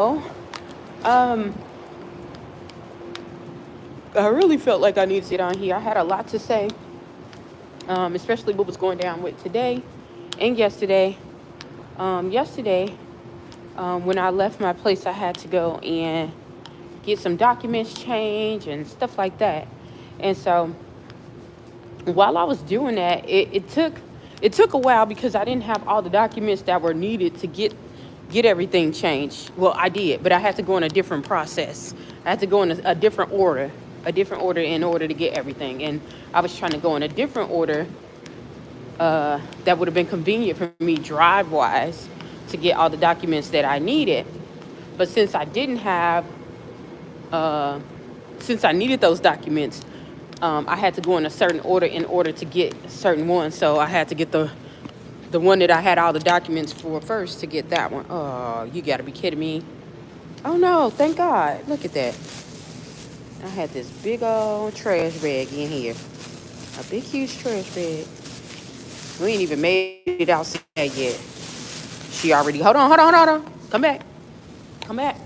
um, I really felt like I needed to get on here. I had a lot to say, especially what was going down with today and yesterday. Yesterday, when I left my place, I had to go and get some documents changed and stuff like that. And so while I was doing that, it took a while because I didn't have all the documents that were needed to get everything changed. Well, I did, but I had to go in a different process. I had to go in a different order in order to get everything. And I was trying to go in a different order that would have been convenient for me drive wise to get all the documents that I needed. But uh, since I needed those documents, I had to go in a certain order in order to get certain ones. So I had to get the one that I had all the documents for first to get that one. Oh, you got to be kidding me! Oh no, thank God! Look at that. I had this big old trash bag in here, a big huge trash bag. We ain't even made it outside yet. She already. Hold on. Come back. Come back.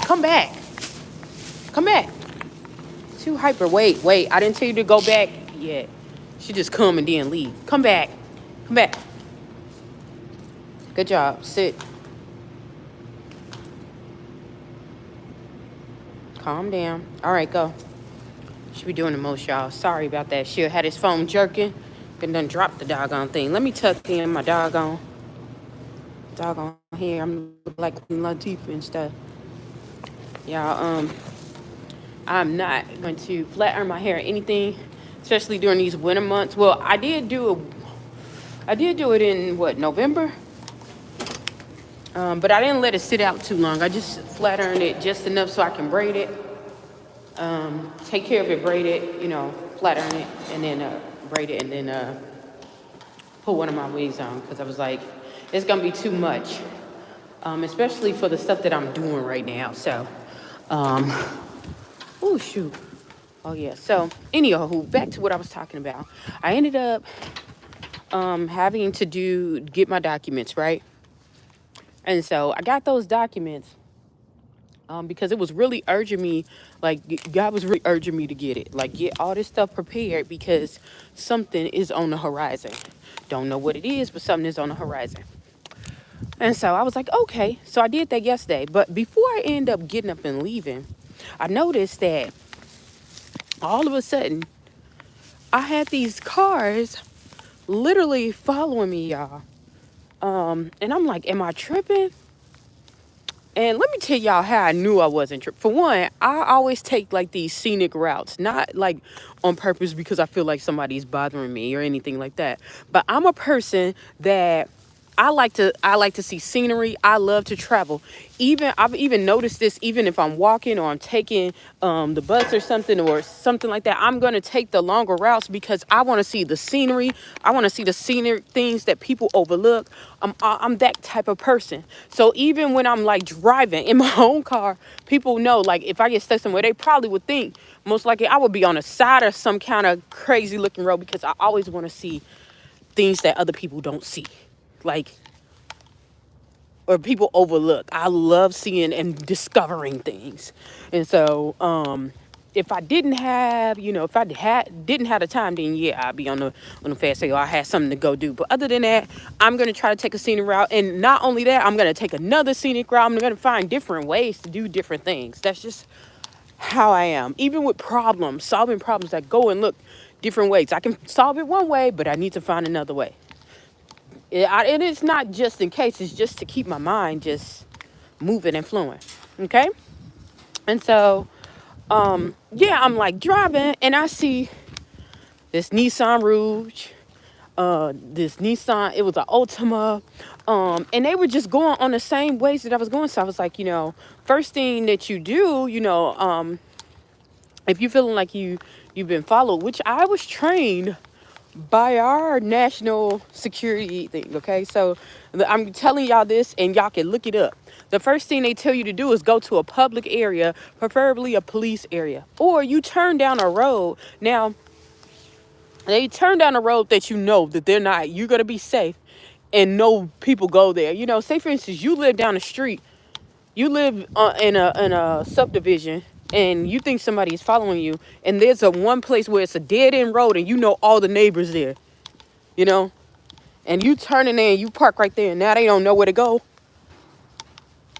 Come back. Come back. Too hyper. Wait. I didn't tell you to go back yet. She just come and then leave. Come back. Come back. Good job. Sit. Calm down. All right, go. She be doing the most, y'all. Sorry about that. She had his phone jerking and done dropped the doggone thing. Let me tuck in my doggone hair. I'm like Queen Latifah and stuff. Y'all, I'm not going to flat iron my hair or anything, especially during these winter months. Well, I did do it in what, November? But I didn't let it sit out too long. I just flat ironed it just enough so I can braid it. Take care of it, braid it, flat iron it, and then braid it, and then put one of my wigs on because I was like, it's gonna be too much, especially for the stuff that I'm doing right now. So, um, oh shoot, oh yeah. So, anyhow, back to what I was talking about. I ended up having to get my documents right, and so I got those documents because it was really urging me, like God was really urging me to get it, like get all this stuff prepared because something is on the horizon. Don't know what it is, but something is on the horizon. And so I was like, okay. So I did that yesterday. But before I end up getting up and leaving, I noticed that all of a sudden I had these cars literally following me, y'all. And I'm like, am I tripping? And let me tell y'all how I knew I wasn't tripping. For one, I always take like these scenic routes, not like on purpose because I feel like somebody's bothering me or anything like that. But I'm a person that I like to see scenery. I love to travel. I've even noticed this even if I'm walking or I'm taking the bus or something like that. I'm gonna take the longer routes because I want to see the scenery. I want to see the scenic things that people overlook. I'm that type of person. So even when I'm like driving in my own car, people know like if I get stuck somewhere, they probably would think most likely I would be on the side of some kind of crazy looking road because I always want to see things that other people don't see. Like, or people overlook. I love seeing and discovering things. And so, if I didn't have, if I didn't have the time, then yeah, I'd be on the fast sale. I had something to go do. But other than that, I'm gonna try to take a scenic route. And not only that, I'm gonna take another scenic route. I'm gonna find different ways to do different things. That's just how I am. Even with solving problems, I go and look different ways. I can solve it one way, but I need to find another way. And it's not just in case, it's just to keep my mind just moving and flowing. Okay. And so, yeah, I'm like driving and I see this Nissan Rouge, this Nissan, it was an Ultima. And they were just going on the same ways that I was going. So I was like, first thing that you do, if you're feeling like you've been followed, which I was trained by our national security thing. Okay, so I'm telling y'all this and y'all can look it up. The first thing they tell you to do is go to a public area, preferably a police area, or you turn down a road. Now they turn down a road that that you're going to be safe. and know people go there. You know, say for instance, you live down the street, you live in a subdivision, and you think somebody is following you, and there's a one place where it's a dead end road, and you know all the neighbors there. You know, and you turn in there and you park right there, and now they don't know where to go.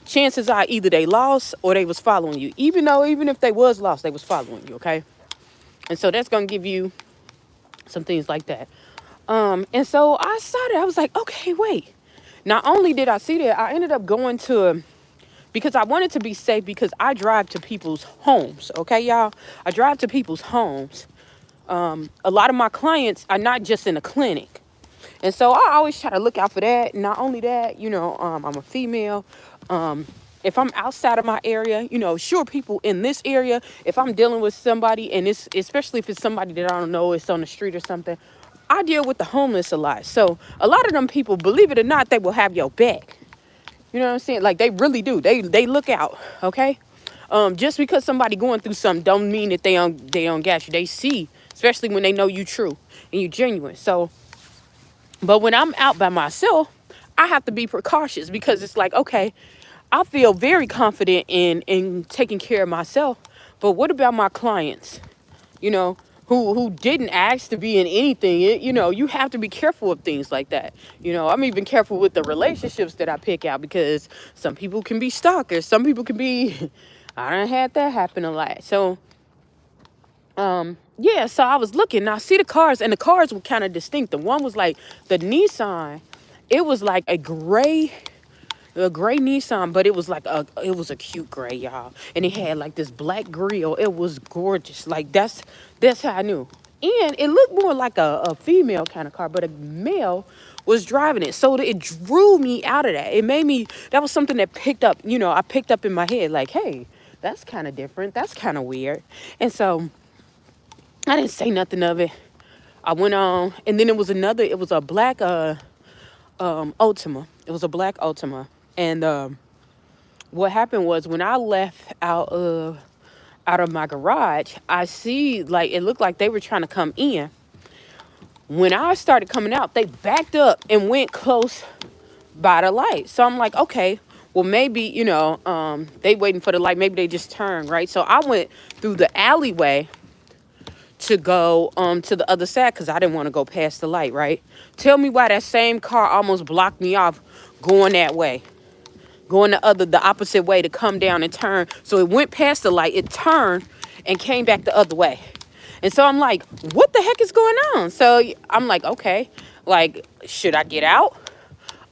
Chances are either they lost or they was following you. Even if they was lost, they was following you. Okay, and so that's gonna give you some things like that. And so I was like, okay, wait. Not only did I see that, I ended up going to, because I wanted to be safe, because I drive to people's homes. Okay, y'all, I drive to people's homes. A lot of my clients are not just in a clinic. And so I always try to look out for that. Not only that, I'm a female. If I'm outside of my area, sure, people in this area, if I'm dealing with somebody, and it's especially if it's somebody that I don't know, it's on the street or something, I deal with the homeless a lot. So a lot of them people, believe it or not, they will have your back. You know what I'm saying? Like, they really do. They look out, okay? Just because somebody going through something don't mean that they don't gas you. They see, especially when they know you true and you genuine. So, but when I'm out by myself, I have to be precautious, because it's like, okay, I feel very confident in taking care of myself. But what about my clients? You know, who didn't ask to be in anything. You have to be careful of things like that. I'm even careful with the relationships that I pick out, because some people can be stalkers. Some people can be, I done had that happen a lot. So, yeah, so I was looking, and I see the cars, and the cars were kind of distinct. The one was like the Nissan. It was like a gray Nissan, but it was a cute gray, y'all. And it had like this black grill. It was gorgeous. Like, that's how I knew. And it looked more like a female kind of car, but a male was driving it. So it drew me out of that. It made me, that was something that picked up, I picked up in my head, like, hey, that's kind of different. That's kind of weird. And so I didn't say nothing of it. I went on, and then it was a black Ultima. It was a black Ultima. And what happened was, when I left out of my garage, I see, like, it looked like they were trying to come in. When I started coming out, they backed up and went close by the light. So I'm like, okay, well, maybe, they waiting for the light. Maybe they just turned, right? So I went through the alleyway to go to the other side, because I didn't want to go past the light, right? Tell me why that same car almost blocked me off going that way. Going the opposite way to come down and turn. So it went past the light, it turned and came back the other way. And so I'm like, what the heck is going on? So I'm like, okay, like, should I get out?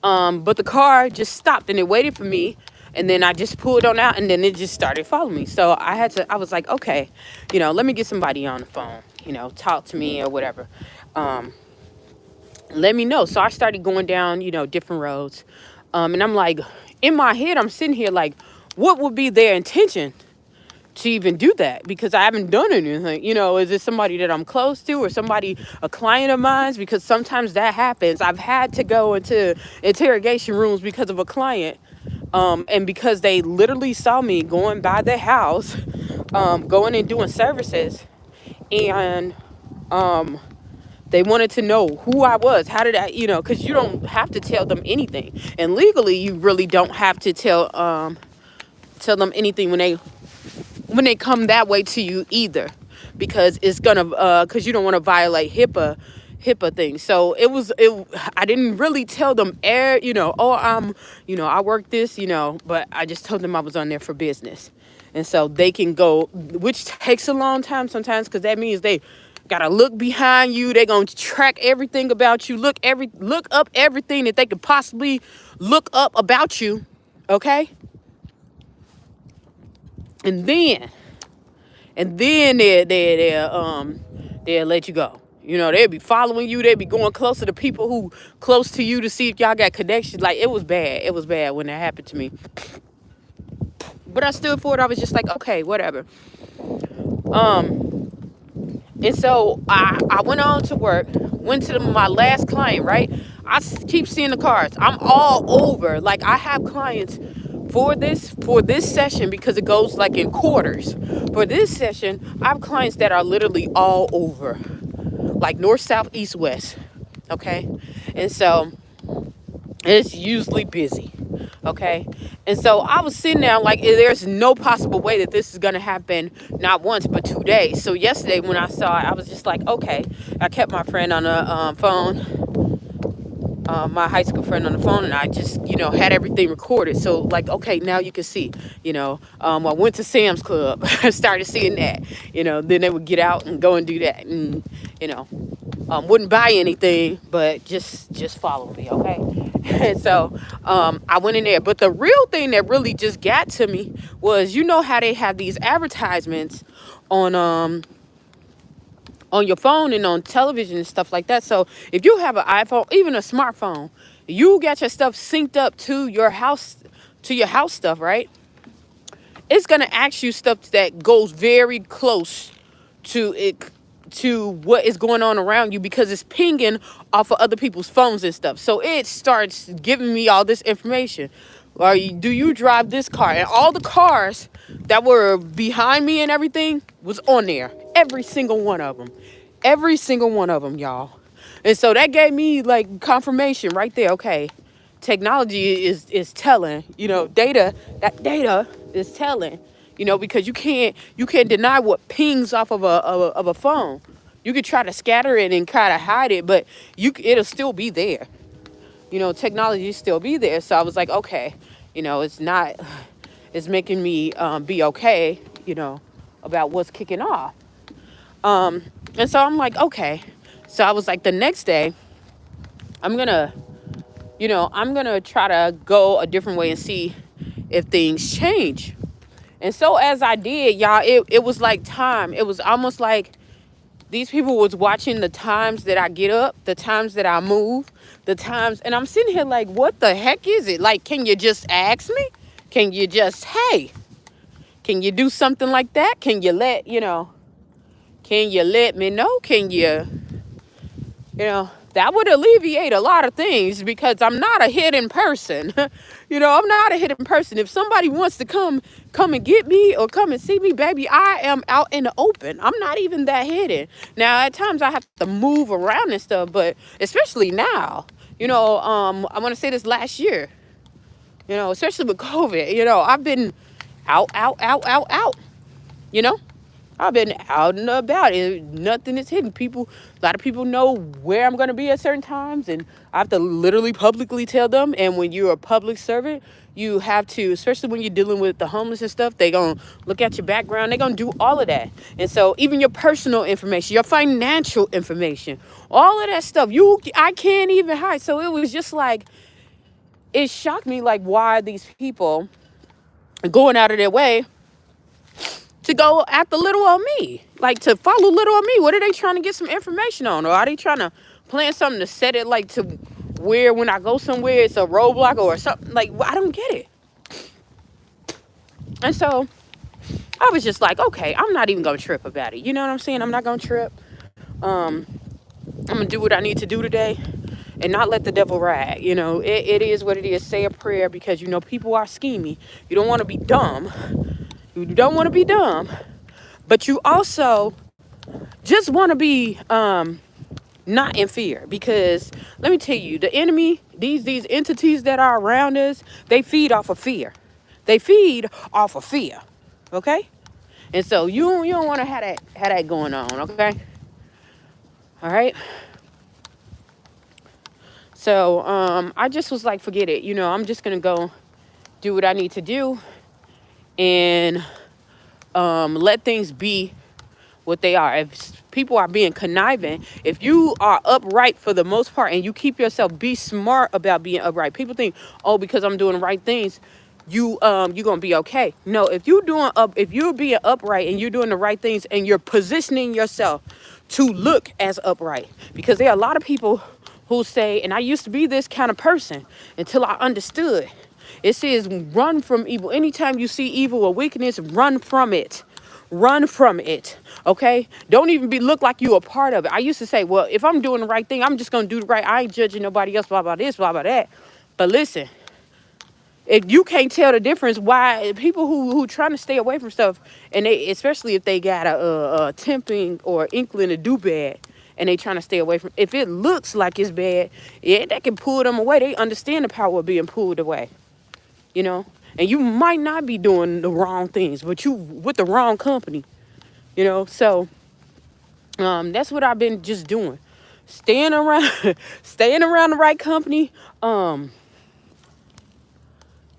But the car just stopped and it waited for me. And then I just pulled on out, and then it just started following me. So I was like, okay, let me get somebody on the phone, talk to me or whatever. Let me know. So I started going down, different roads. And I'm like, in my head, I'm sitting here like, what would be their intention to even do that? Because I haven't done anything. Is it somebody that I'm close to, or a client of mine? Because sometimes that happens. I've had to go into interrogation rooms because of a client. And because they literally saw me going by their house, going and doing services. And they wanted to know who I was. How did I, because you don't have to tell them anything. And legally, you really don't have to tell them anything when they come that way to you either. Because it's gonna, because you don't want to violate HIPAA things. So I didn't really tell them, I work this, but I just told them I was on there for business. And so they can go, which takes a long time sometimes, because that means they gotta look behind you. They're gonna track everything about you. Look up everything that they could possibly look up about you. Okay? And then they'll let you go. They'll be following you. They'll be going closer to people who close to you to see if y'all got connections. Like, it was bad. It was bad when that happened to me. But I stood for it. I was just like, okay, whatever. And so I went on to work, went to my last client, right? I keep seeing the cars. I'm all over. Like, I have clients for this session, because it goes like in quarters. For this session, I have clients that are literally all over, like north, south, east, west. Okay. And so It's usually busy. Okay. And so I was sitting there like, there's no possible way that this is going to happen not once, but 2 days. So yesterday when I saw it, I was just like, okay. I kept my friend on the phone, my high school friend on the phone, and I just, had everything recorded. So like, okay, now you can see, I went to Sam's Club, started seeing that, then they would get out and go and do that. And, you know, wouldn't buy anything, but just follow me, okay? And so I went in there. But the real thing that really just got to me was, how they have these advertisements on your phone and on television and stuff like that. So if you have an iPhone, even a smartphone, you got your stuff synced up to your house stuff, right? It's gonna ask you stuff that goes very close to it, to what is going on around you, because it's pinging off of other people's phones and stuff. So it starts giving me all this information. Do you drive this car? And all the cars that were behind me and everything was on there. Every single one of them. Every single one of them, y'all. And so that gave me like confirmation right there. Okay, technology is telling, data is telling, because you can't deny what pings off of a phone. You could try to scatter it and try to hide it, but it'll still be there. Technology still be there. So I was like, okay, it's making me be okay, about what's kicking off. And so I'm like, okay. So I was like, the next day, I'm gonna try to go a different way and see if things change. And so as I did, y'all, it was like time. It was almost like these people was watching the times that I get up, the times that I move, the times. And I'm sitting here like, what the heck is it? Like, can you just ask me? Can you just, hey, can you do something like that? Can you let me know? That would alleviate a lot of things, because I'm not a hidden person. I'm not a hidden person. If somebody wants to come and get me or come and see me, baby, I am out in the open. I'm not even that hidden. Now, at times I have to move around and stuff, but especially now, I want to say this last year, especially with COVID, I've been out, you know? I've been out and about. Nothing is hidden. A lot of people know where I'm going to be at certain times, and I have to literally publicly tell them. And when you're a public servant, you have to, especially when you're dealing with the homeless and stuff, they're going to look at your background. They're going to do all of that. And so even your personal information, your financial information, all of that stuff, I can't even hide. So it was just like, it shocked me, like, why these people are going out of their way to go after little old me, like to follow little old me. What are they trying to get some information on? Or are they trying to plan something to set it like to where when I go somewhere it's a roadblock or something? Like, I don't get it. And so I was just like, okay, I'm not even gonna trip about it. You know what I'm saying? I'm not gonna trip. I'm gonna do what I need to do today and not let the devil ride. It is what it is. Say a prayer, because people are scheming. You don't want to be dumb. You don't want to be dumb, but you also just want to be not in fear, because let me tell you, the enemy, these entities that are around us, they feed off of fear. They feed off of fear, okay? And so you don't want to have that going on, okay? All right. So I just was like, forget it. I'm just gonna go do what I need to do and let things be what they are. If people are being conniving, if you are upright for the most part and you keep yourself, be smart about being upright. People think, oh, because I'm doing the right things, you're gonna be okay. No, if you're being upright and you're doing the right things and you're positioning yourself to look as upright, because there are a lot of people who say, and I used to be this kind of person until I understood. It says, run from evil. Anytime you see evil or wickedness, run from it. Run from it. Okay? Don't even look like you a part of it. I used to say, well, if I'm doing the right thing, I'm just going to do the right. I ain't judging nobody else, blah, blah, this, blah, blah, that. But listen, if you can't tell the difference, why people who trying to stay away from stuff, and they, especially if they got a tempting or inkling to do bad, and they trying to stay away from. If it looks like it's bad, yeah, that can pull them away. They understand the power of being pulled away, you know. And you might not be doing the wrong things, but you with the wrong company, you know. So that's what I've been just doing, staying around, staying around the right company.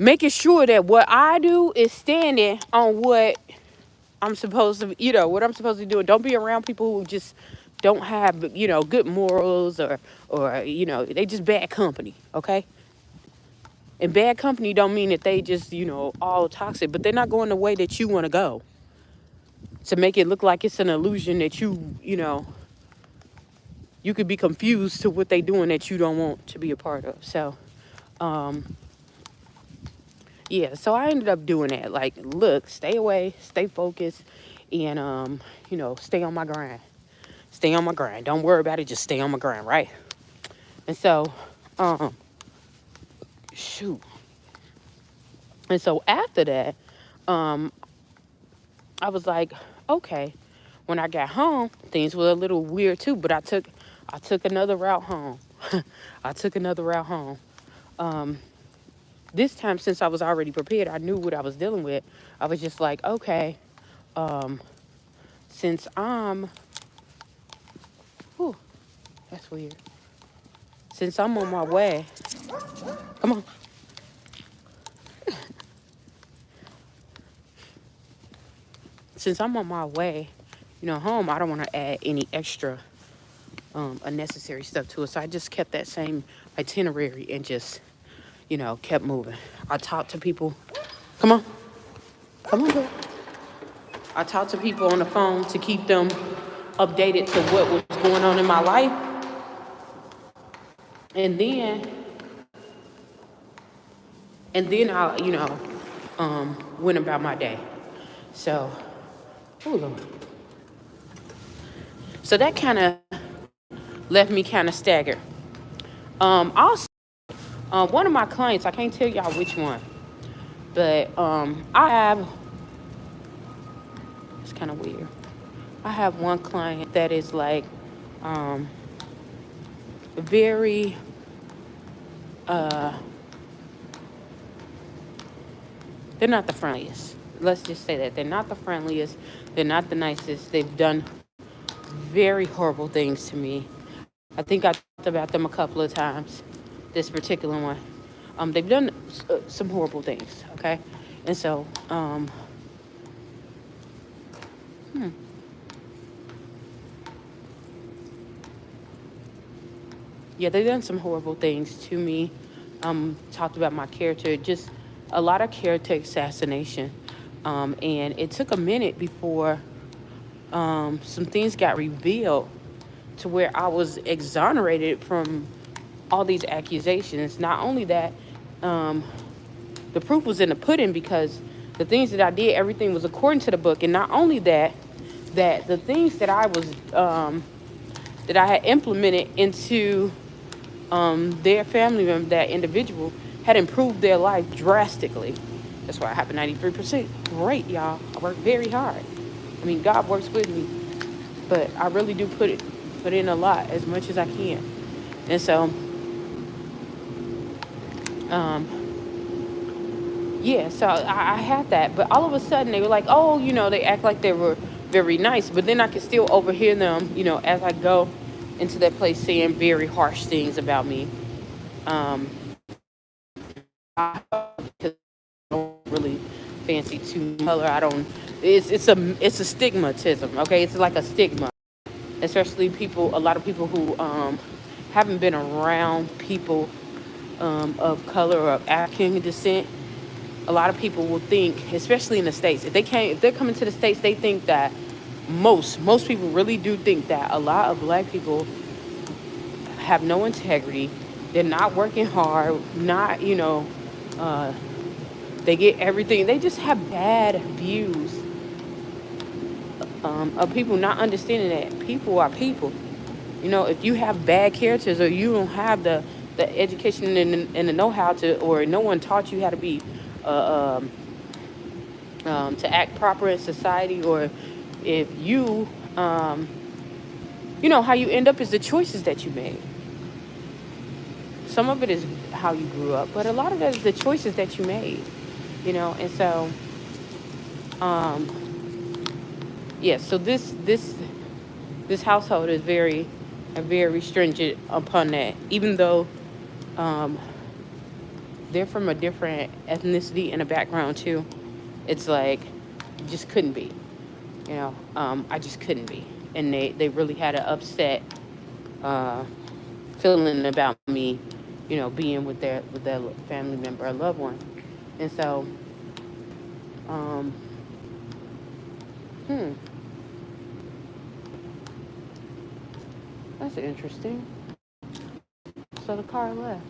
Making sure that what I do is standing on what I'm supposed to, what I'm supposed to do. Don't be around people who just don't have, good morals or they just bad company, okay? And bad company don't mean that they just, all toxic, but they're not going the way that you want to go. To make it look like it's an illusion that you could be confused to what they doing that you don't want to be a part of. So, yeah, so I ended up doing that. Like, look, stay away, stay focused, and stay on my grind. Stay on my grind. Don't worry about it, just stay on my grind, right? And so, shoot. And so after that, I was like, okay. When I got home, things were a little weird too, but I took another route home. I took another route home. This time, since I was already prepared, I knew what I was dealing with. I was just like, okay, since whew, that's weird. Since I'm on my way, come on. Since I'm on my way, home, I don't want to add any extra unnecessary stuff to it. So I just kept that same itinerary and just, kept moving. I talked to people. Come on. Come on, girl. I talked to people on the phone to keep them updated to what was going on in my life. And then I, went about my day. So, oh Lord. So that kind of left me kind of staggered. Also, one of my clients, I can't tell y'all which one, but it's kind of weird. I have one client that is like very they're not the friendliest. Let's just say that. They're not the friendliest. They're not the nicest. They've done very horrible things to me. I think I talked about them a couple of times, this particular one. They've done some horrible things, okay? And so, yeah, they've done some horrible things to me. Talked about my character, just a lot of character assassination. And it took a minute before some things got revealed to where I was exonerated from all these accusations. Not only that, the proof was in the pudding because the things that I did, everything was according to the book. And not only that the things that I was that I had implemented into their family member, that individual, had improved their life drastically. That's why I have a 93%. Great, y'all. I work very hard. I mean, God works with me, but I really do put in a lot, as much as I can. And so, yeah, so I had that. But all of a sudden, they were like, oh, they act like they were very nice. But then I could still overhear them, as I go into that place saying very harsh things about me. I don't really fancy too color. I don't. It's a stigmatism. Okay, it's like a stigma, especially a lot of people who haven't been around people of color or of African descent. A lot of people will think, especially in the States, if they're coming to the States, they think that most people really do think that a lot of black people have no integrity. They're not working hard. Not, they get everything. They just have bad views of people, not understanding that people are people. If you have bad characters or you don't have the education and the know-how to, or no one taught you how to be, to act proper in society, or if you how you end up is the choices that you made. Some of it is how you grew up, but a lot of that is the choices that you made. And so yeah. So this household is very stringent upon that, even though um, they're from a different ethnicity and a background too. It's like just couldn't be. I just couldn't be, and they really had an upset uh, feeling about me, being with their family member or loved one, and so um, hmm, that's interesting. So the car left,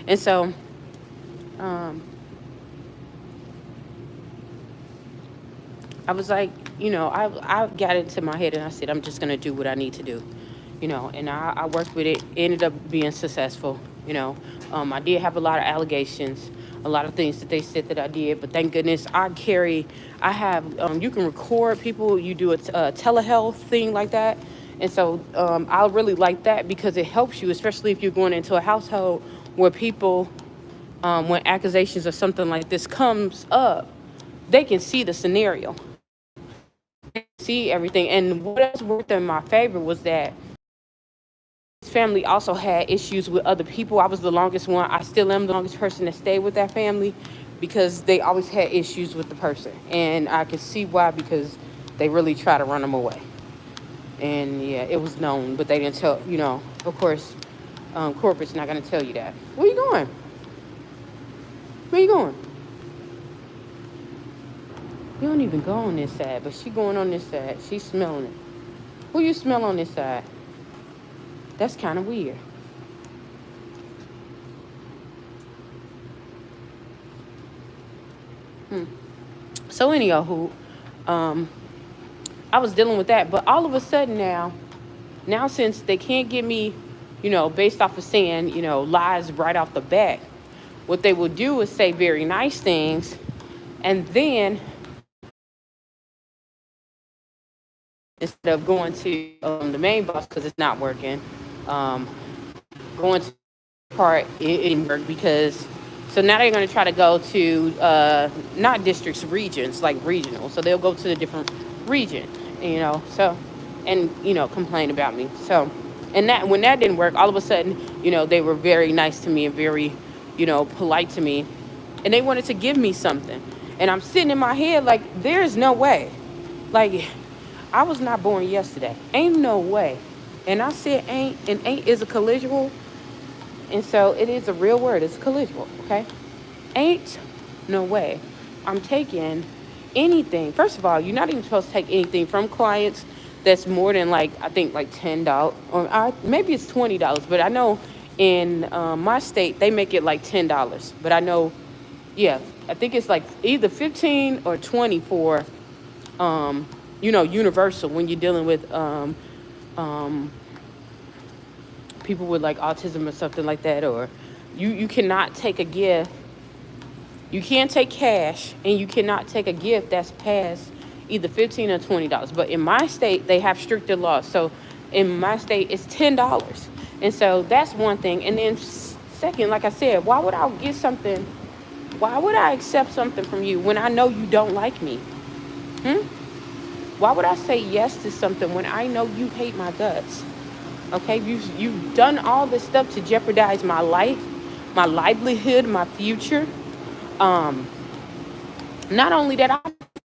and so um, I was like, I got into my head and I said, I'm just gonna do what I need to do, and I worked with it, ended up being successful. I did have a lot of allegations, a lot of things that they said that I did, but thank goodness I have, you can record people, you do a telehealth thing like that. And so I really like that because it helps you, especially if you're going into a household where people, when accusations or something like this comes up, they can see the scenario, see everything. And what else worked in my favor was that his family also had issues with other people. I was the longest one. I still am the longest person to stay with that family because they always had issues with the person. And I could see why, because they really try to run them away. And yeah, it was known, but they didn't tell, of course, corporate's not going to tell you that. Where you going? Where you going? You don't even go on this side, but she going on this side. She's smelling it. Who you smell on this side? That's kind of weird. So anyhow, I was dealing with that, but all of a sudden now since they can't get me, based off of saying, lies right off the bat, what they will do is say very nice things, and then instead of going to the main boss because it's not working, um, going to the part it didn't work because so now they're going to try to go to not districts, regions, like regional. So they'll go to the different region, so and complain about me. So and that when that didn't work, all of a sudden, they were very nice to me and very, polite to me, and they wanted to give me something. And I'm sitting in my head like, there's no way. Like, I was not born yesterday. Ain't no way. And I said ain't, and ain't is a collisional. And so it is a real word. It's collisional, okay? Ain't no way I'm taking anything. First of all, you're not even supposed to take anything from clients that's more than like, I think like $10 or maybe it's $20. But I know in my state, they make it like $10. But I know, yeah, I think it's like either 15 or 20 for, universal when you're dealing with um, people with like autism or something like that. Or you cannot take a gift. You can't take cash, and you cannot take a gift that's past either 15 or $20. But in my state, they have stricter laws. So in my state, it's $10. And so that's one thing. And then second, like I said, why would I get something? Why would I accept something from you when I know you don't like me? Why would I say yes to something when I know you hate my guts? Okay, you've done all this stuff to jeopardize my life, my livelihood, my future. Not only that, I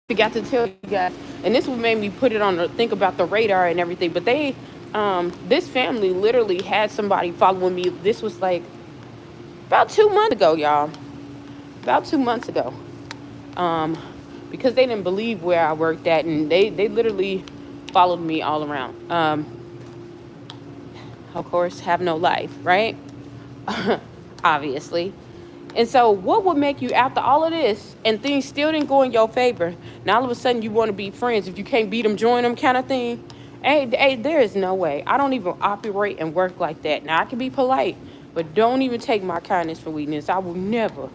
forgot to tell you guys, and this would make me put it on think about the radar and everything. But this family literally had somebody following me. This was like about 2 months ago, y'all. About 2 months ago. Because they didn't believe where I worked at, and they literally followed me all around. Of course, have no life, right? Obviously. And so what would make you, after all of this, and things still didn't go in your favor, now all of a sudden you want to be friends? If you can't beat them, join them kind of thing? Hey, there is no way. I don't even operate and work like that. Now, I can be polite, but don't even take my kindness for weakness. I will never.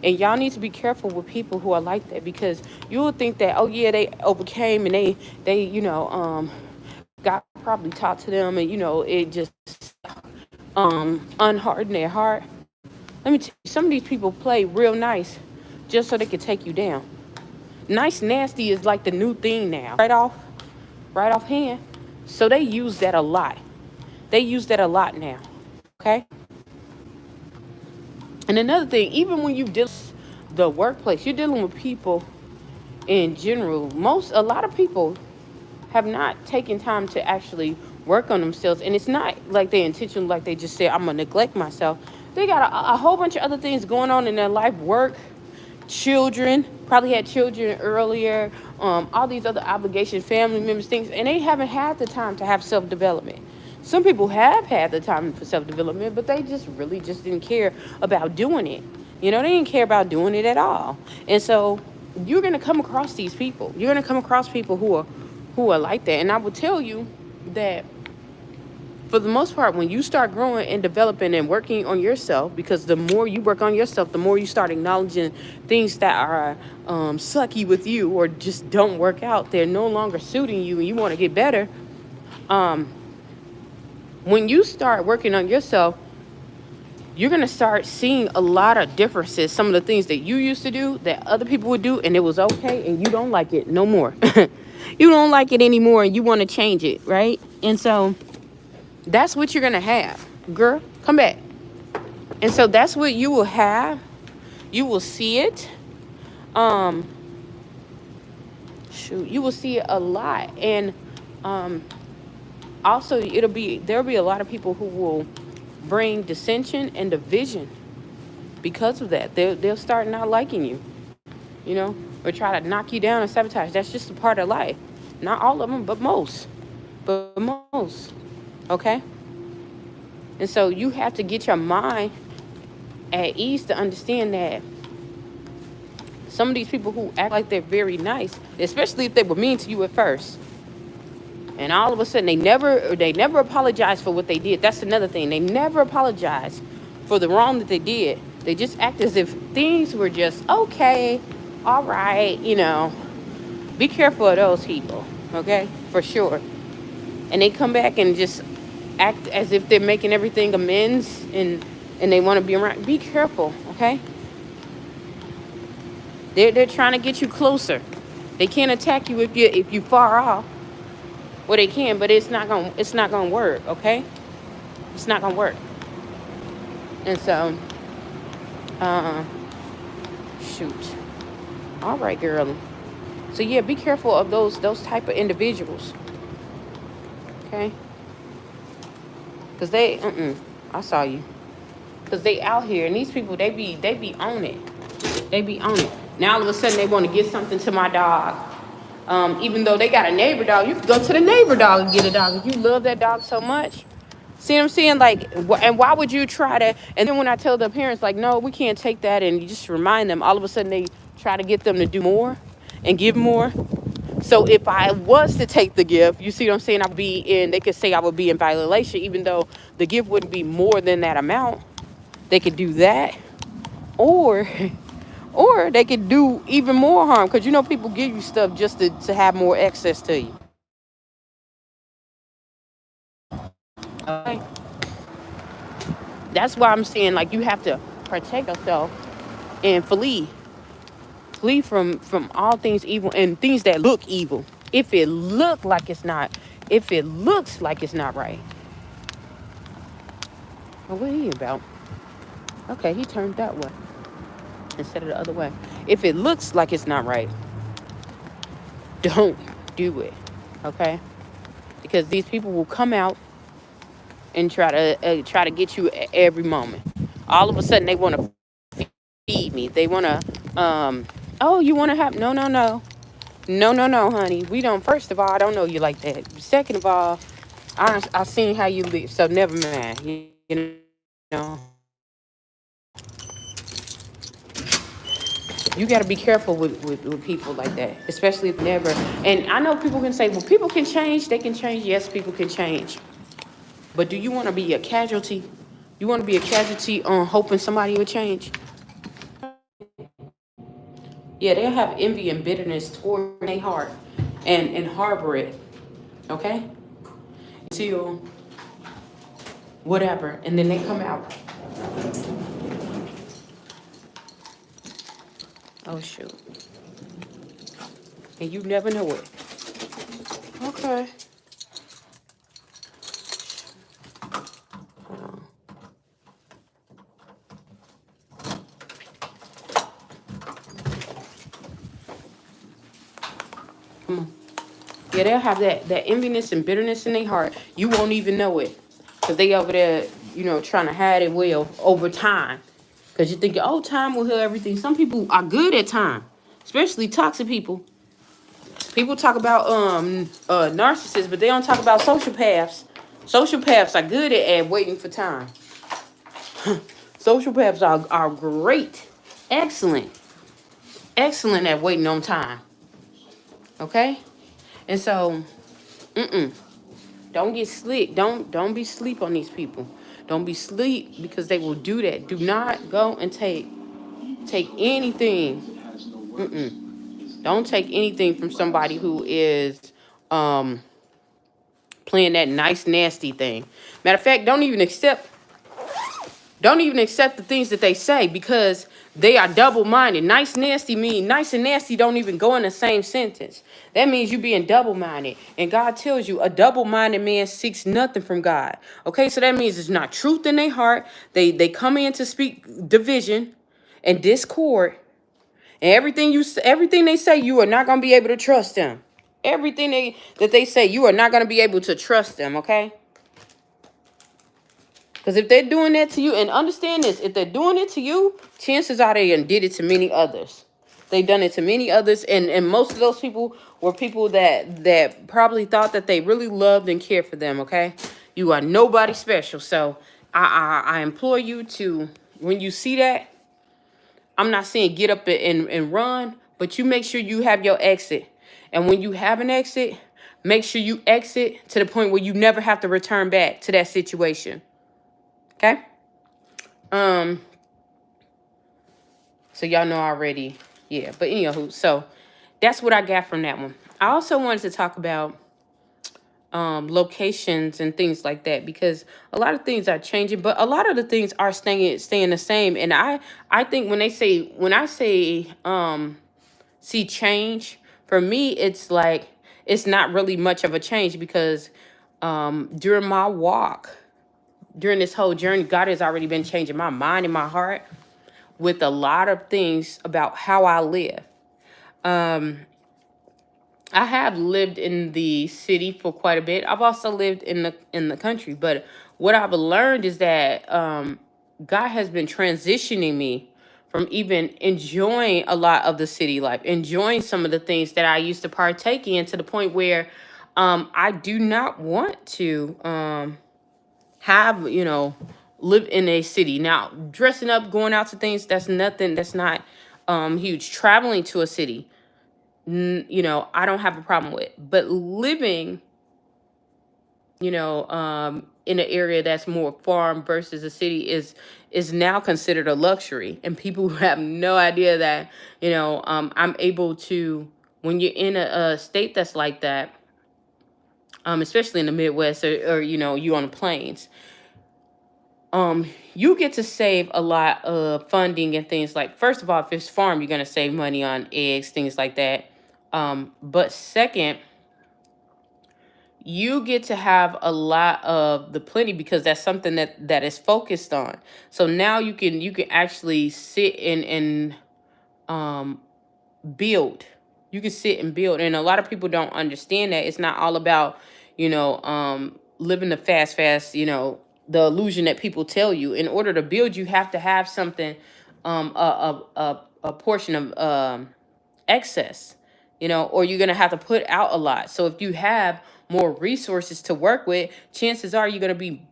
And y'all need to be careful with people who are like that, because you will think that, oh yeah, they overcame and they got probably taught to them, and it just unhardened their heart. Let me tell you, some of these people play real nice just so they can take you down. Nice nasty is like the new thing now. Right off hand. So they use that a lot. They use that a lot now. Okay? And another thing, even when you deal with the workplace, you're dealing with people in general. A lot of people have not taken time to actually work on themselves. And it's not like they intentionally, like they just say, I'm going to neglect myself. They got a whole bunch of other things going on in their life, work, children, probably had children earlier, all these other obligations, family members, things, and they haven't had the time to have self-development. Some people have had the time for self-development, but they just really just didn't care about doing it. They didn't care about doing it at all. And so you're going to come across these people. You're going to come across people who are like that. And I will tell you that for the most part, when you start growing and developing and working on yourself, because the more you work on yourself, the more you start acknowledging things that are sucky with you or just don't work out, they're no longer suiting you and you want to get better. When you start working on yourself, you're going to start seeing a lot of differences. Some of the things that you used to do that other people would do and it was okay, and you don't like it no more. You don't like it anymore and you want to change it, right? And so that's what you're going to have. Girl, come back. And so that's what you will have. You will see it. You will see it a lot. And also there'll be a lot of people who will bring dissension and division because of that. They'll start not liking you, or try to knock you down and sabotage. That's just a part of life. Not all of them, but most. Okay? And so you have to get your mind at ease to understand that some of these people who act like they're very nice, especially if they were mean to you at first, and all of a sudden they never apologize for what they did. That's another thing. They never apologize for the wrong that they did. They just act as if things were just okay, all right, Be careful of those people, okay? For sure. And they come back and just act as if they're making everything amends and they want to be around. Be careful, okay? They're trying to get you closer. They can't attack you if you far off. Well, they can, but it's not gonna work, okay? It's not gonna work. And so, shoot. All right, girl. So yeah, be careful of those type of individuals, okay? Because I saw you. Because they out here, and these people, they be on it. They be on it. Now all of a sudden they want to get something to my dog. Even though they got a neighbor dog, you can go to the neighbor dog and get a dog. If you love that dog so much. See what I'm saying? Like, and why would you try to? And then when I tell the parents, like, no, we can't take that, and you just remind them, all of a sudden they try to get them to do more and give more. So if I was to take the gift, you see what I'm saying? They could say I would be in violation, even though the gift wouldn't be more than that amount. They could do that, or they could do even more harm, because people give you stuff just to have more access to you. Okay? That's why I'm saying, like, you have to protect yourself and flee from all things evil and things that look evil. If it looks like it's not right. Well, what are you about? Okay, he turned that way instead of the other way. If it looks like it's not right, don't do it, okay? Because these people will come out and try to get you at every moment. All of a sudden, they want to feed me. They want to, oh, you want to have, no, honey. We don't, first of all, I don't know you like that. Second of all, I've seen how you live, so never mind. You know. You got to be careful with people like that, especially if never. And I know people can say, well, people can change. They can change. Yes, people can change. But do you want to be a casualty? You want to be a casualty on hoping somebody will change? Yeah, they'll have envy and bitterness toward their heart and harbor it, okay? Until whatever, and then they come out. Oh, shoot. And you never know it. Okay. Hold on. Come on. Yeah, they'll have that enviness and bitterness in their heart. You won't even know it. Because they over there, trying to hide it well over time. Because you think, oh, time will heal everything. Some people are good at time. Especially toxic people. People talk about narcissists, but they don't talk about sociopaths. Sociopaths are good at waiting for time. Sociopaths are great. Excellent. Excellent at waiting on time. Okay? And so, don't get slick. Don't be sleep on these people. Don't be sleep because they will do that. Do not go and take anything. Don't take anything from somebody who is playing that nice nasty thing. Matter of fact, don't even accept the things that they say because they are double-minded. Nice nasty mean nice and nasty don't even go in the same sentence. That means you being double-minded. And God tells you a double-minded man seeks nothing from God. Okay, so that means it's not truth in their heart. They come in to speak division and discord. And everything they say, you are not gonna be able to trust them. Everything that they say, you are not gonna be able to trust them, okay? Because if they're doing that to you, and understand this, if they're doing it to you, chances are they did it to many others. They've done it to many others, and most of those people were people that probably thought that they really loved and cared for them, okay? You are nobody special. So I implore you to, when you see that, I'm not saying get up and run, but you make sure you have your exit. And when you have an exit, make sure you exit to the point where you never have to return back to that situation. Okay? So y'all know already. Yeah, but anywho, so that's what I got from that one. I also wanted to talk about locations and things like that because a lot of things are changing, but a lot of the things are staying the same. And I think when I say see change, for me it's like it's not really much of a change because during my walk, during this whole journey, God has already been changing my mind and my heart with a lot of things about how I live. I have lived in the city for quite a bit. I've also lived in the country, but what I've learned is that God has been transitioning me from even enjoying a lot of the city life, enjoying some of the things that I used to partake in, to the point where I do not want to have, live in a city. Now, dressing up, going out to things, that's nothing, that's not huge. Traveling to a city, I don't have a problem with. But living, in an area that's more farm versus a city is now considered a luxury. And people have no idea that, I'm able to, when you're in a state that's like that, especially in the Midwest or you on the plains, you get to save a lot of funding and things like, first of all, if it's farm, you're going to save money on eggs, things like that. But second, you get to have a lot of the plenty because that's something that is focused on. So now you can actually sit and build. You can sit and build. And a lot of people don't understand that it's not all about, living the fast, the illusion that people tell you. In order to build, you have to have something, a portion of excess, or you're going to have to put out a lot. So if you have more resources to work with, chances are you're going to be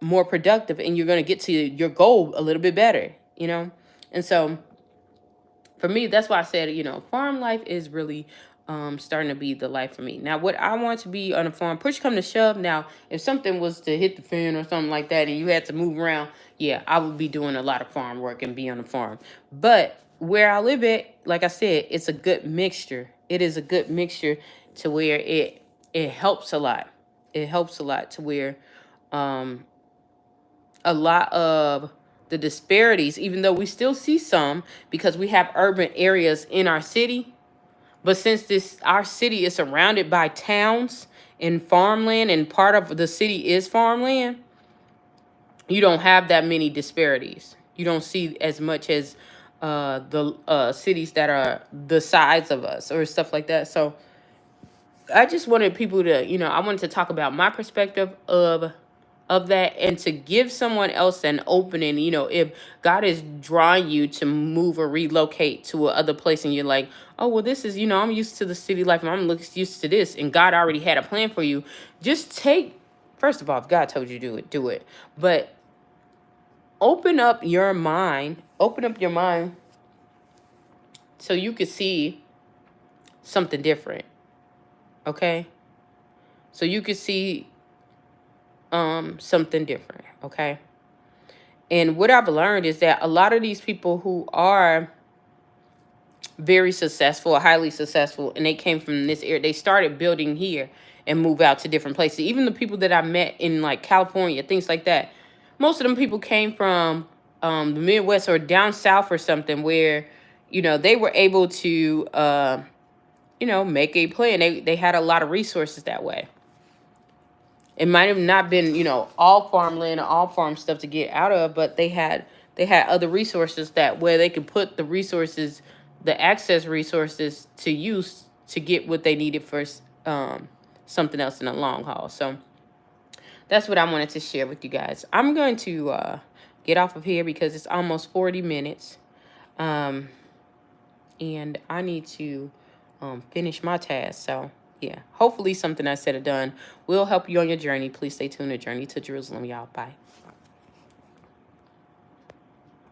more productive and you're going to get to your goal a little bit better, And so for me, that's why I said, farm life is really starting to be the life for me. Now, what I want to be on a farm, push come to shove. Now, if something was to hit the fan or something like that and you had to move around, yeah, I would be doing a lot of farm work and be on the farm. But where I live at, like I said, it's a good mixture. It is a good mixture to where it helps a lot. It helps a lot to where um a lot of the disparities, even though we still see some because we have urban areas in our city, but since this our city is surrounded by towns and farmland and part of the city is farmland, you don't have that many disparities. You don't see as much as the cities that are the size of us or stuff like that. So I just wanted people to, I wanted to talk about my perspective of that and to give someone else an opening. If God is drawing you to move or relocate to a other place and you're like, oh, well, this is, I'm used to the city life and used to this, and God already had a plan for you. Just first of all, if God told you to do it, do it. But open up your mind so you could see something different. Okay? So you could see something different, okay? And what I've learned is that a lot of these people who are very successful, highly successful, and they came from this area, they started building here and move out to different places. Even the people that I met in like California, things like that, most of them people came from the Midwest or down south or something where, they were able to, make a play, and they had a lot of resources that way. It might have not been, all farmland or all farm stuff to get out of, but they had other resources that where they could put the resources, the access resources to use to get what they needed for something else in the long haul. So that's what I wanted to share with you guys. I'm going to get off of here because it's almost 40 minutes. And I need to finish my task. So yeah, hopefully something I said or done will help you on your journey. Please stay tuned to Journey to Jerusalem, y'all. Bye.